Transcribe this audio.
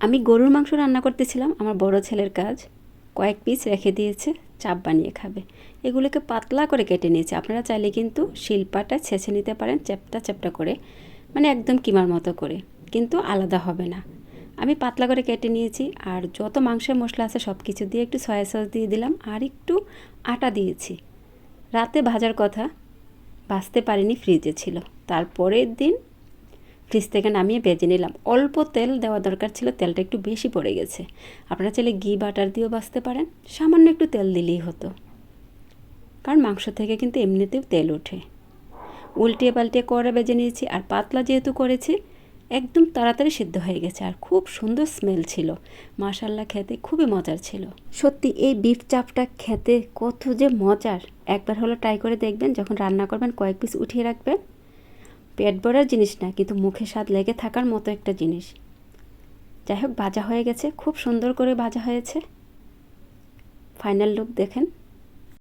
আমি গরুর মাংস রান্না করতেছিলাম, আমার বড় ছেলের কাজ। কয়েক পিস রেখে দিয়েছে, চাপ বানিয়ে খাবে। এগুলোকে পাতলা করে কেটে নিয়েছে। আপনারা চাইলে কিন্তু শিলপাটা ছেঁচে নিতে পারেন চ্যাপ্টা চ্যাপ্টা করে, মানে একদম কিমার মতো করে, কিন্তু আলাদা হবে না। আমি পাতলা করে কেটে নিয়েছি। আর যত মাংসের মশলা আছে সব কিছু দিয়ে একটু সয়া সস দিয়ে দিলাম, আর একটু আটা দিয়েছি। রাতে ভাজার কথা, ভাজতে পারিনি, ফ্রিজে ছিল। তারপরের দিন ফ্রিজ থেকে নামিয়ে ভেজে নিলাম। অল্প তেল দেওয়া দরকার ছিল, তেলটা একটু বেশি পড়ে গেছে। আপনারা চাইলে ঘি বাটার দিয়েও ভাজতে পারেন, সামান্য একটু তেল দিলেই হতো, কারণ মাংস থেকে কিন্তু এমনিতেও তেল ওঠে। উল্টিয়ে পাল্টিয়ে কড়া ভেজে নিয়েছি। আর পাতলা যেহেতু করেছি, একদম তাড়াতাড়ি সিদ্ধ হয়ে গেছে, আর খুব সুন্দর স্মেল ছিল। মাশাআল্লাহ, খেতে খুবই মজার ছিল। সত্যি এই বিফ চাপটা খেতে কত যে মজার! একবার হলো ট্রাই করে দেখবেন, যখন রান্না করবেন কয়েক পিস উঠিয়ে রাখবেন। পেট ভরার জিনিস না, কিন্তু মুখে স্বাদ লেগে থাকার মতো একটা জিনিস। যাই হোক, ভাজা হয়ে গেছে, খুব সুন্দর করে ভাজা হয়েছে। ফাইনাল লুক দেখেন।